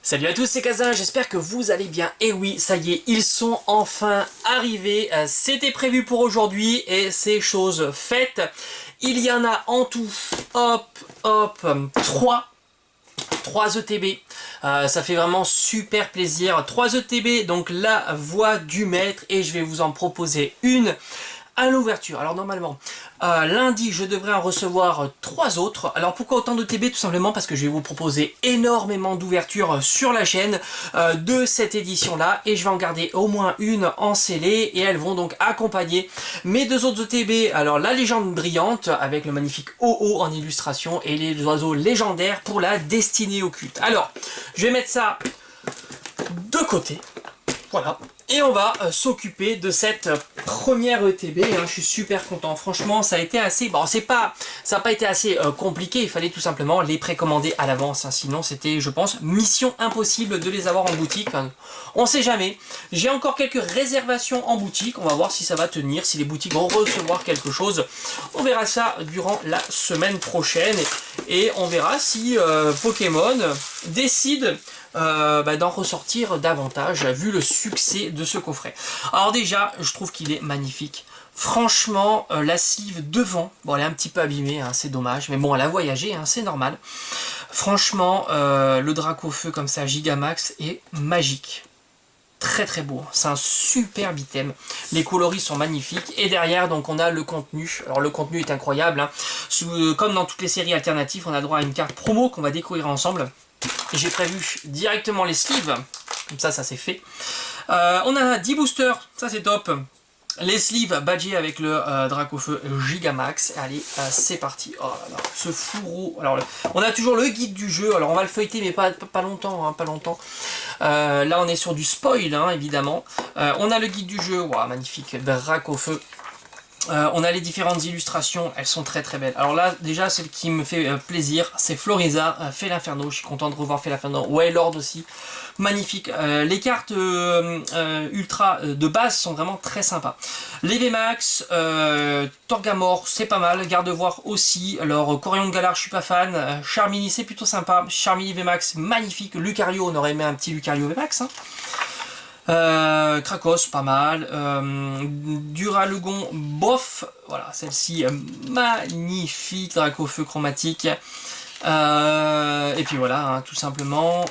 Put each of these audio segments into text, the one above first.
Salut à tous, c'est Kazin, j'espère que vous allez bien. Et oui, ça y est, ils sont enfin arrivés. C'était prévu pour aujourd'hui et c'est chose faite. Il y en a en tout, hop, 3 ETB. Ça fait vraiment super plaisir. 3 ETB, donc la voix du maître, et je vais vous en proposer une à l'ouverture. Alors normalement, lundi, je devrais en recevoir 3 autres. Alors pourquoi autant de TB? Tout simplement parce que je vais vous proposer énormément d'ouvertures sur la chaîne de cette édition-là, et je vais en garder au moins une en scellé, et elles vont donc accompagner mes 2 autres ETB. Alors la légende brillante, avec le magnifique OO en illustration, et les oiseaux légendaires pour la destinée occulte. Alors, je vais mettre ça de côté. Voilà. Et on va s'occuper de cette première ETB. Hein. Je suis super content. Franchement, ça a été assez... Bon, ça n'a pas été assez compliqué. Il fallait tout simplement les précommander à l'avance. Hein. Sinon, c'était, je pense, mission impossible de les avoir en boutique. Enfin, on sait jamais. J'ai encore quelques réservations en boutique. On va voir si ça va tenir, si les boutiques vont recevoir quelque chose. On verra ça durant la semaine prochaine. Et on verra si Pokémon décide d'en ressortir davantage vu le succès de ce coffret. Alors déjà, je trouve qu'il est magnifique. Franchement, la sleeve devant, bon, elle est un petit peu abîmée, hein, c'est dommage, mais bon, elle a voyagé, hein, c'est normal. Franchement, le Dracofeu comme ça, Gigamax, est magique. Très très beau, c'est un superbe item. Les coloris sont magnifiques, et derrière donc on a le contenu. Alors le contenu est incroyable, hein. Comme dans toutes les séries alternatives, on a droit à une carte promo qu'on va découvrir ensemble. J'ai prévu directement les sleeves, comme ça c'est fait. On a 10 boosters, ça c'est top. Les sleeves badgés avec le Dracofeu Gigamax. Allez, c'est parti. Oh là là, ce fourreau. Alors, on a toujours le guide du jeu. Alors, on va le feuilleter, mais pas longtemps. Hein, pas longtemps. Là, on est sur du spoil, hein, évidemment. On a le guide du jeu. Wow, magnifique. Dracofeu. On a les différentes illustrations, elles sont très très belles. Alors là, déjà, celle qui me fait plaisir, c'est Floriza, Fait l'Inferno. Je suis content de revoir Fait l'Inferno. Wailord aussi, magnifique. Les cartes ultra de base sont vraiment très sympas. Les VMAX, Torgamore, c'est pas mal. Gardevoir aussi. Alors, Corion de Galar, je suis pas fan. Charmini, c'est plutôt sympa. Charmini VMAX, magnifique. Lucario, on aurait aimé un petit Lucario VMAX. Hein. Krakos, pas mal. Duraludon, bof. Voilà, celle-ci, magnifique. Dracofeu chromatique. Et puis voilà, hein, tout simplement.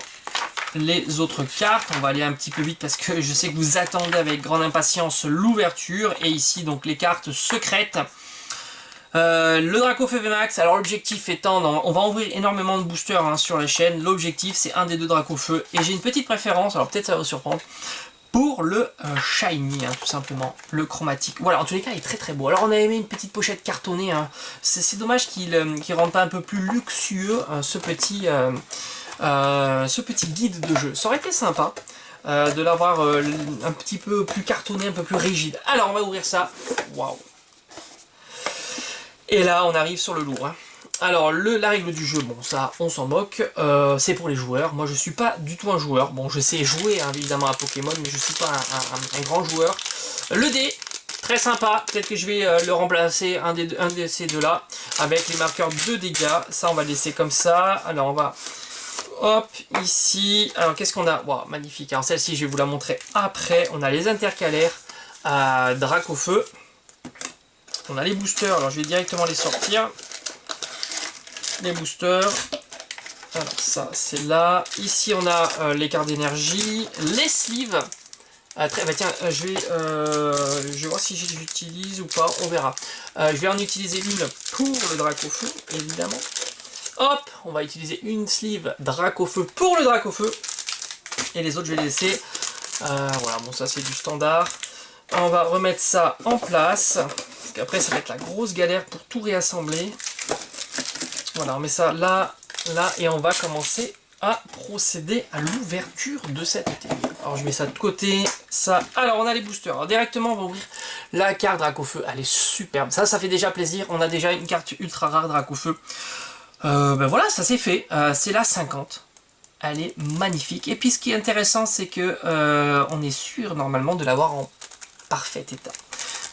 Les autres cartes, on va aller un petit peu vite parce que je sais que vous attendez avec grande impatience l'ouverture. Et ici, donc, les cartes secrètes. Le Dracofeu VMAX, alors l'objectif étant, on va ouvrir énormément de boosters hein, sur la chaîne. L'objectif c'est un des 2 Dracofeu, et j'ai une petite préférence, alors peut-être ça va vous surprendre, pour le shiny, hein, tout simplement, le chromatique. Voilà, en tous les cas il est très très beau. Alors on a aimé une petite pochette cartonnée, hein. C'est dommage qu'il rende pas un peu plus luxueux ce petit guide de jeu. Ça aurait été sympa de l'avoir un petit peu plus cartonné, un peu plus rigide. Alors on va ouvrir ça, waouh. Et là, on arrive sur le lourd. Hein. Alors, la règle du jeu, bon, ça, on s'en moque. C'est pour les joueurs. Moi, je suis pas du tout un joueur. Bon, je sais jouer, hein, évidemment, à Pokémon, mais je suis pas un grand joueur. Le dé, très sympa. Peut-être que je vais le remplacer, un de ces deux-là, avec les marqueurs de dégâts. Ça, on va laisser comme ça. Alors, on va... Hop, ici. Alors, qu'est-ce qu'on a? Wow, magnifique. Alors, celle-ci, je vais vous la montrer après. On a les intercalaires à Dracofeu. On a les boosters, alors je vais directement les sortir. Les boosters. Alors ça c'est là. Ici on a les cartes d'énergie. Les sleeves. Tiens, je vais voir si j'utilise ou pas, on verra. Je vais en utiliser une pour le Dracofeu, évidemment. Hop, on va utiliser une sleeve Dracofeu pour le Dracofeu. Et les autres je vais les laisser. Voilà, bon ça c'est du standard. On va remettre ça en place. Parce qu'après ça va être la grosse galère pour tout réassembler. Voilà, on met ça là, là, et on va commencer à procéder à l'ouverture de cette ETB. Alors je mets ça de côté, ça. Alors on a les boosters. Alors directement on va ouvrir la carte Dracofeu. Elle est superbe. Ça fait déjà plaisir. On a déjà une carte ultra rare Dracofeu. Ben voilà, ça c'est fait. C'est la 50. Elle est magnifique. Et puis ce qui est intéressant, c'est que on est sûr normalement de l'avoir en parfait état.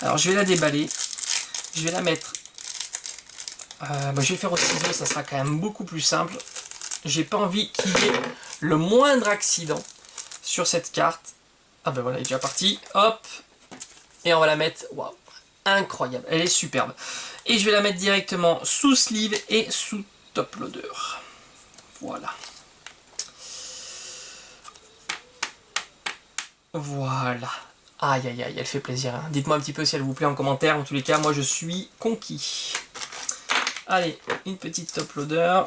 Alors je vais la déballer. Je vais la mettre. Je vais faire au ciseau, ça sera quand même beaucoup plus simple. J'ai pas envie qu'il y ait le moindre accident sur cette carte. Ah ben voilà, elle est déjà partie. Hop. Et on va la mettre. Waouh. Incroyable. Elle est superbe. Et je vais la mettre directement sous sleeve et sous top loader. Voilà. Voilà. Aïe aïe aïe, elle fait plaisir. Hein. Dites-moi un petit peu si elle vous plaît en commentaire. En tous les cas, moi je suis conquis. Allez, une petite top loader.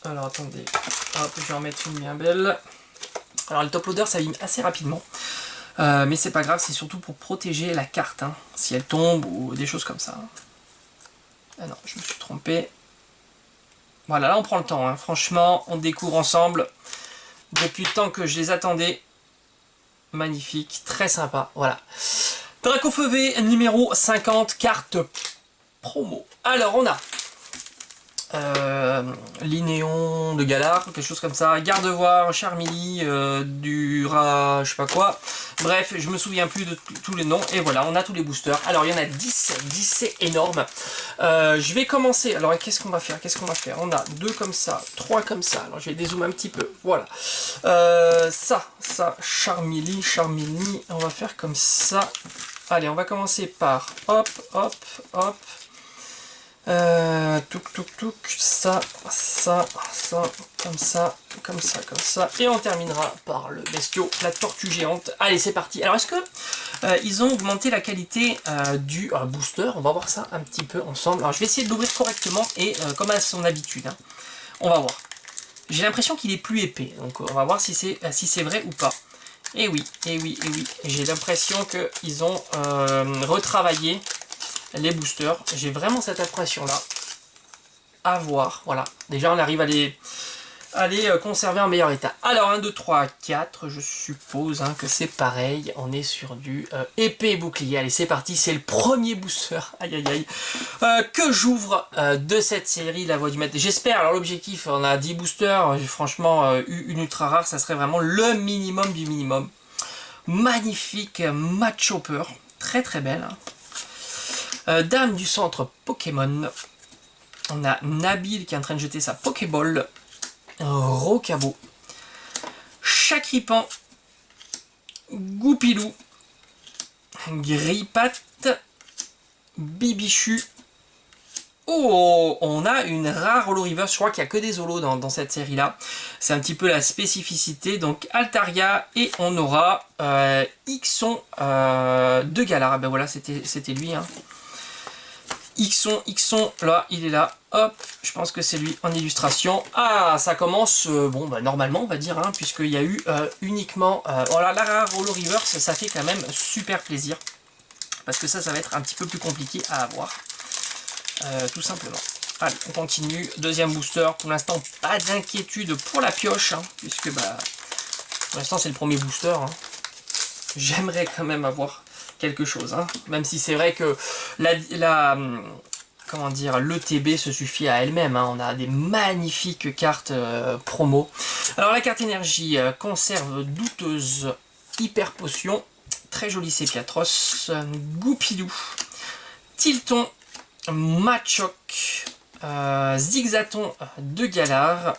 Alors attendez, hop, je vais en mettre une bien belle. Alors le top loader s'abîme assez rapidement. Mais c'est pas grave, c'est surtout pour protéger la carte. Hein, si elle tombe ou des choses comme ça. Ah non, je me suis trompé. Voilà, là on prend le temps. Hein. Franchement, on découvre ensemble. Depuis le temps que je les attendais. Magnifique, très sympa, voilà. Dracofeu V numéro 50, carte promo. Alors on a Linéon de Galar, quelque chose comme ça, Gardevoir, Charmilly, du rat, je sais pas quoi. Bref, je me souviens plus de tous les noms. Et voilà, on a tous les boosters. Alors il y en a 10, 10 c'est énorme. Je vais commencer. Alors qu'est-ce qu'on va faire? On a 2 comme ça, 3 comme ça. Alors je vais dézoomer un petit peu. Voilà. Ça, Charmilly. On va faire comme ça. Allez, on va commencer par hop, ça, comme ça, et on terminera par le bestiau, la tortue géante. Allez, c'est parti. Alors, est-ce que ils ont augmenté la qualité du booster? On va voir ça un petit peu ensemble. Alors, je vais essayer de l'ouvrir correctement et comme à son habitude, hein, on va voir. J'ai l'impression qu'il est plus épais, donc on va voir si c'est vrai ou pas. Et oui. J'ai l'impression qu'ils ont retravaillé les boosters. J'ai vraiment cette impression là. À voir. Voilà. Déjà on arrive à les conserver en meilleur état. Alors 1, 2, 3, 4. Je suppose hein, que c'est pareil. On est sur du épée et bouclier. Allez c'est parti. C'est le premier booster. Aïe que j'ouvre de cette série La Voix du Maître. J'espère. Alors l'objectif, on a 10 boosters. Franchement une ultra rare. Ça serait vraiment le minimum du minimum. Magnifique Mad Chopper. Très très belle. Dame du centre Pokémon. On a Nabil qui est en train de jeter sa Pokéball. Rocabo. Chakripan. Goupilou. Grippat. Bibichu. Oh, on a une rare holo reverse. Je crois qu'il n'y a que des holos dans cette série-là. C'est un petit peu la spécificité. Donc Altaria et on aura Ixon de Galar. Ben voilà, c'était lui. Hein. Ixon, là, il est là. Hop, je pense que c'est lui en illustration. Ah, ça commence, bon, bah, normalement, on va dire, hein, puisqu'il y a eu uniquement... voilà, la rare holo reverse, ça fait quand même super plaisir. Parce que ça va être un petit peu plus compliqué à avoir. Tout simplement. Allez, on continue. Deuxième booster. Pour l'instant, pas d'inquiétude pour la pioche. Hein, puisque, bah, pour l'instant, c'est le premier booster. Hein. J'aimerais quand même avoir quelque chose. Hein, même si c'est vrai que comment dire, l'ETB se suffit à elle-même. Hein, on a des magnifiques cartes promo. Alors, la carte énergie conserve douteuse hyper potion. Très joli Sépiatros. Goupilou. Tilton. Machoc, Zigzaton de Galar,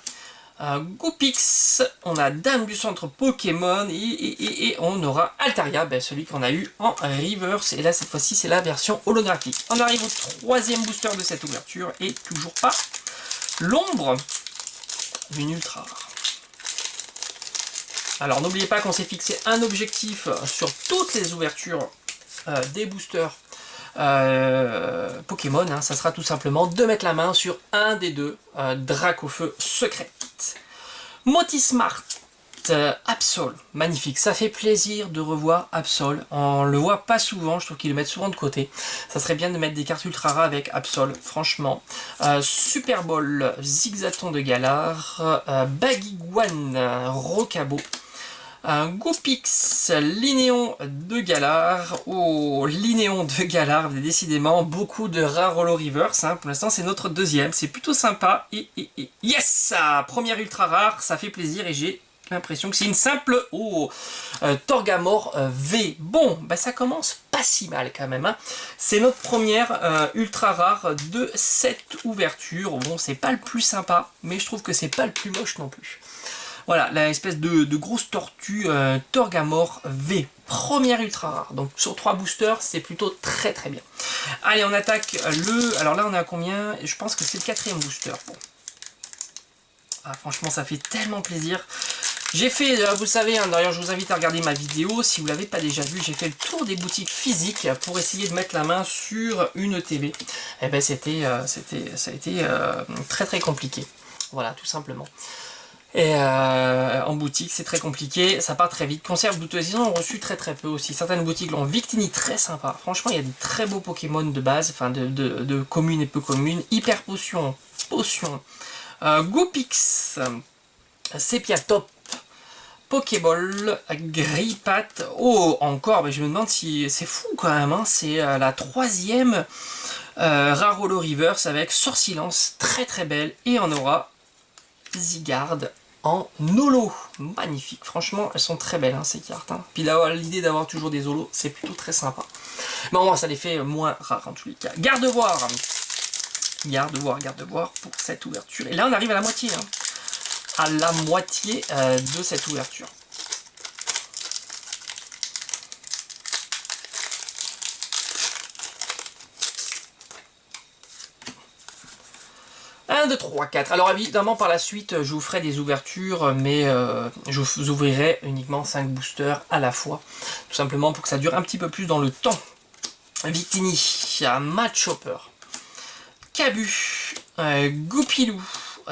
Goupix, on a Dame du centre Pokémon et on aura Altaria, ben celui qu'on a eu en reverse. Et là cette fois-ci c'est la version holographique. On arrive au troisième booster de cette ouverture et toujours pas l'ombre d'une ultra rare. Alors n'oubliez pas qu'on s'est fixé un objectif sur toutes les ouvertures des boosters Pokémon, hein, ça sera tout simplement de mettre la main sur un des deux Dracofeu secret. Motismart, Absol, magnifique, ça fait plaisir de revoir Absol, on le voit pas souvent, je trouve qu'ils le mettent souvent de côté, ça serait bien de mettre des cartes ultra rares avec Absol, franchement. Super Ball, Zigzaton de Galar, Baguiguan, Rocabo, Goupix, Linéon de Galar. Oh, Linéon de Galar, décidément beaucoup de rares holo reverse. Hein. Pour l'instant, c'est notre deuxième. C'est plutôt sympa. Et yes, première ultra rare, ça fait plaisir. Et j'ai l'impression que c'est une simple Torgamore V. Bon, bah ça commence pas pas si mal quand même. Hein. C'est notre première ultra rare de cette ouverture. Bon, c'est pas le plus sympa, mais je trouve que c'est pas le plus moche non plus. Voilà, la espèce de grosse tortue Torgamore V. Première ultra rare. Donc sur 3 boosters, c'est plutôt très très bien. Allez, on attaque le... Alors là, on est à combien? Je pense que c'est le 4e booster. Bon. Ah, franchement, ça fait tellement plaisir. J'ai fait, vous savez, hein, d'ailleurs je vous invite à regarder ma vidéo, si vous ne l'avez pas déjà vu, j'ai fait le tour des boutiques physiques pour essayer de mettre la main sur une ETB. Et ben ça a été très très compliqué. Voilà, tout simplement. Et en boutique, c'est très compliqué, ça part très vite. Conserve douteuse, ils en ont reçu très très peu aussi. Certaines boutiques l'ont. Victini, très sympa. Franchement, il y a des très beaux Pokémon de base, enfin de communes et peu communes. Hyper potion, Goopix, Sepia Top, Pokéball, Grippat. Oh, encore, mais je me demande si... C'est fou quand même, hein. C'est la 3e Rare Holo Reverse avec Sortilance, très très belle. Et on aura Zygarde en holo. Magnifique, franchement, elles sont très belles, hein, ces cartes. Hein. Puis l'idée d'avoir toujours des holos, c'est plutôt très sympa. Mais au moins, ça les fait moins rares en tous les cas. Garde-voir pour cette ouverture. Et là, on arrive à la moitié. Hein. À la moitié de cette ouverture. Un, 2, 3, 4. Alors évidemment par la suite je vous ferai des ouvertures, mais je vous ouvrirai uniquement 5 boosters à la fois. Tout simplement pour que ça dure un petit peu plus dans le temps. Victini, Machopper, Cabu, Goupilou,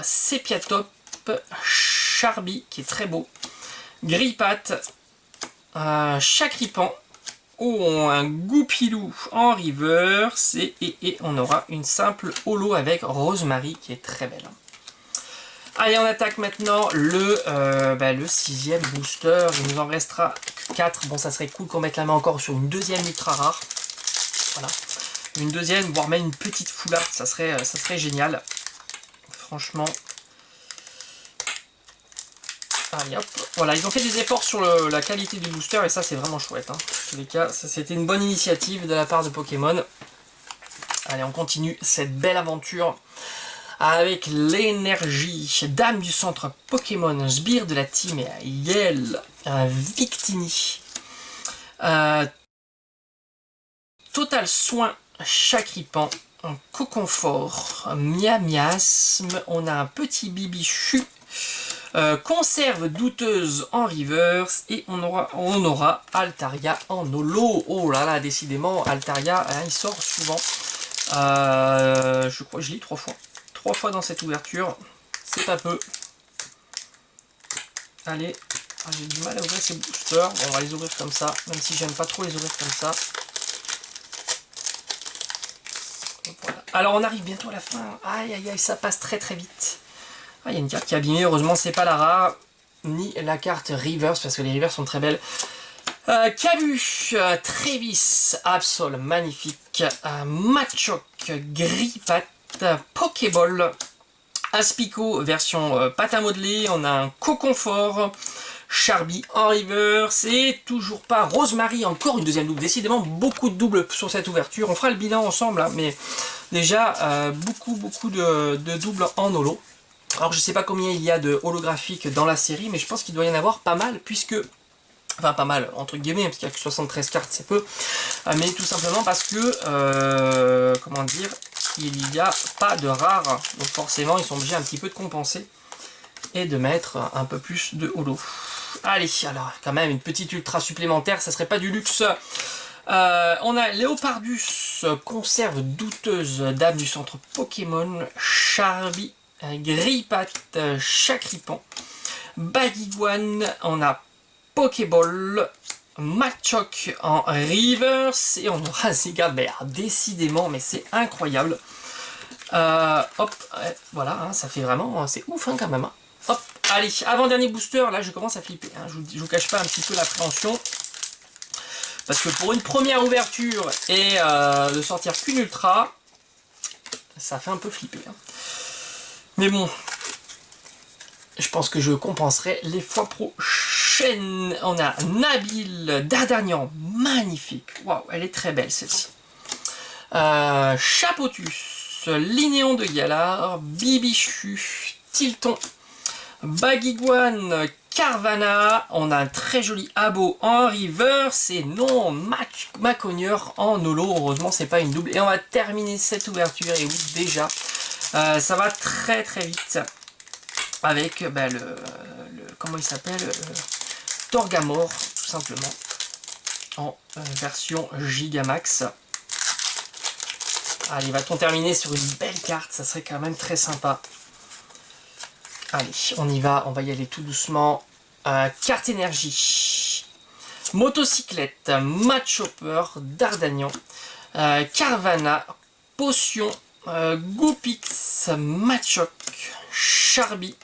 Sepiatop, Charby qui est très beau, Grippat, Chakripan, un Goupilou en reverse et on aura une simple holo avec Rosemary qui est très belle. Allez, on attaque maintenant le 6e booster. Il nous en restera 4. Bon, ça serait cool qu'on mette la main encore sur une 2e ultra rare. Voilà. Une 2e, voire même une petite foularde, ça serait génial. Franchement. Allez, hop. Voilà, ils ont fait des efforts sur la qualité du booster et ça c'est vraiment chouette. Hein. En tous les cas, c'était une bonne initiative de la part de Pokémon. Allez, on continue cette belle aventure avec l'énergie. Dame du centre Pokémon, Sbire de la team Yel, Victini. Total soin, Chakripan, Coconfort, Miasme. On a un petit Bibichu. Conserve douteuse en reverse et on aura Altaria en holo. Oh là là, décidément, Altaria, hein, il sort souvent. Je crois que je lis 3 fois. 3 fois dans cette ouverture, c'est pas peu. Allez, j'ai du mal à ouvrir ces boosters. Bon, on va les ouvrir comme ça, même si j'aime pas trop les ouvrir comme ça. Voilà. Alors on arrive bientôt à la fin. Aïe aïe aïe, ça passe très très vite. Ah, il y a une carte qui est abîmée, heureusement c'est pas la rare, ni la carte reverse, parce que les reverse sont très belles. Cabu, Trevis, Absol, magnifique, Machoc, Grippat, Pokéball, Aspico, version pâte à modeler, on a un Coconfort, Charby en reverse, et toujours pas Rosemary, encore une 2e double, décidément beaucoup de doubles sur cette ouverture, on fera le bilan ensemble, hein, mais déjà beaucoup de doubles en holo. Alors je sais pas combien il y a de holographiques dans la série, mais je pense qu'il doit y en avoir pas mal, puisque... Enfin pas mal, entre guillemets, parce qu'il n'y a que 73 cartes, c'est peu. Mais tout simplement parce que, comment dire, il n'y a pas de rares. Donc forcément, ils sont obligés un petit peu de compenser et de mettre un peu plus de holo. Allez, alors quand même une petite ultra supplémentaire, ça serait pas du luxe. On a Léopardus, conserve douteuse, dame du centre Pokémon, Charby, Grippat, Chakripan, Baguiguane, on a Pokéball, Machoc en reverse et on aura Zygarde. Mais décidément, mais c'est incroyable. Hop, voilà, hein, ça fait vraiment, c'est ouf hein, quand même. Hein. Hop, allez, avant-dernier booster, là je commence à flipper. Hein, je vous cache pas un petit peu l'appréhension. Parce que pour une première ouverture et de sortir qu'une ultra, ça fait un peu flipper. Hein. Mais bon, je pense que je compenserai les fois prochaines. On a Nabil Dardagnan, magnifique. Waouh, elle est très belle celle-ci. Chapotus, Linéon de Galar, Bibichu, Tilton, Bagiguan, Carvana. On a un très joli Abo en reverse et non Maconieur en holo. Heureusement, c'est pas une double. Et on va terminer cette ouverture. Et oui, déjà, ça va très très vite avec comment il s'appelle, Torgamore, tout simplement, en version Gigamax. Allez, va-t-on terminer sur une belle carte? Ça serait quand même très sympa. Allez, on y va y tout doucement. Carte énergie. Motocyclette, Matchhopper, Dardagnan, Carvana, Potion, Goopix, Machoc, Charby.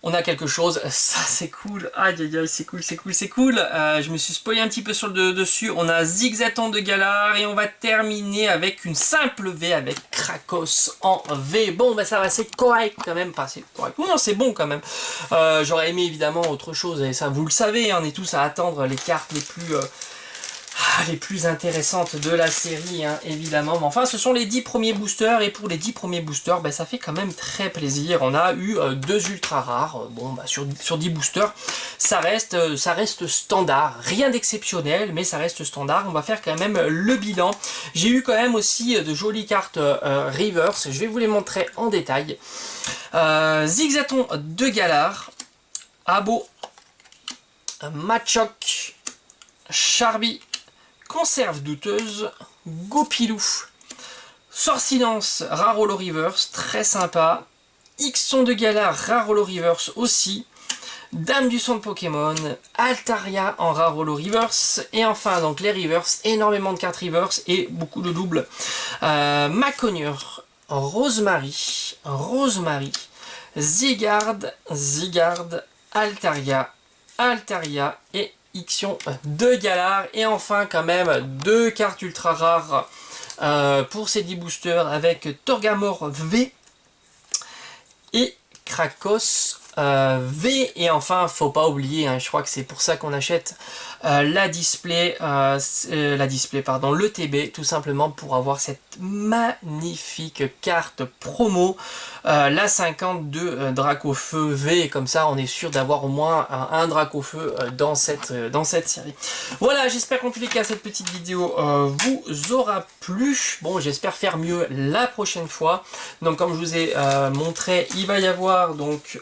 On a quelque chose, ça c'est cool, aïe aïe aïe, c'est cool, c'est cool, c'est cool. Je me suis spoilé un petit peu sur le dessus. On a Zigzaton de Galar et on va terminer avec une simple V avec Krakos en V. Bon, bah ça va, c'est correct quand même, enfin c'est correct, non c'est bon quand même. J'aurais aimé évidemment autre chose et ça vous le savez, hein, on est tous à attendre les cartes les plus intéressantes de la série, hein, évidemment. Mais enfin, ce sont les 10 premiers boosters, et pour les 10 premiers boosters, bah, ça fait quand même très plaisir. On a eu 2 ultra rares. Bon, bah, sur 10 boosters, ça reste standard. Rien d'exceptionnel, mais ça reste standard. On va faire quand même le bilan. J'ai eu quand même aussi de jolies cartes reverse. Je vais vous les montrer en détail. Zigzaton de Galar, Abo, Machoc, Charby, Conserve douteuse, Gopilou, Sorcinance, rare holo reverse, très sympa. Ixon de Galar, rare holo reverse aussi. Dame du son de Pokémon, Altaria en rare holo reverse. Et enfin, donc les reverse, énormément de cartes reverse et beaucoup de doubles. Maconieur, Rosemary, Zygarde, Altaria et Ixion de Galar. Et enfin quand même 2 cartes ultra rares pour ces 10 boosters avec Torgamore V et Krakos V. Et enfin, faut pas oublier, hein, je crois que c'est pour ça qu'on achète le TB, tout simplement pour avoir cette magnifique carte promo, la 50 de Dracofeu V, et comme ça on est sûr d'avoir au moins un Dracofeu dans cette série. Voilà, j'espère qu'en tous les cas cette petite vidéo vous aura plu. Bon, j'espère faire mieux la prochaine fois. Donc comme je vous ai montré, il va y avoir donc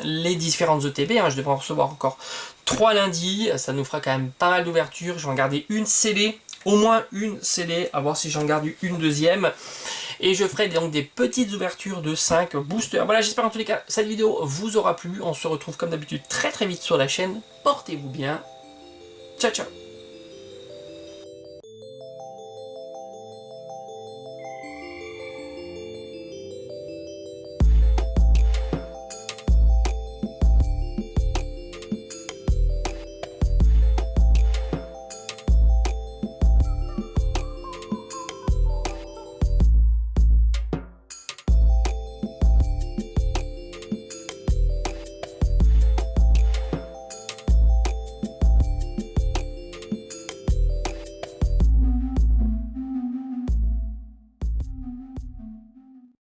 les différentes ETB, hein, je devrais en recevoir encore 3 lundis, ça nous fera quand même pas mal d'ouvertures. Je vais en garder une scellée, au moins une scellée, à voir si j'en garde une deuxième. Et je ferai donc des petites ouvertures de 5 boosters. Voilà, j'espère en tous les cas cette vidéo vous aura plu. On se retrouve comme d'habitude très très vite sur la chaîne. Portez-vous bien. Ciao ciao.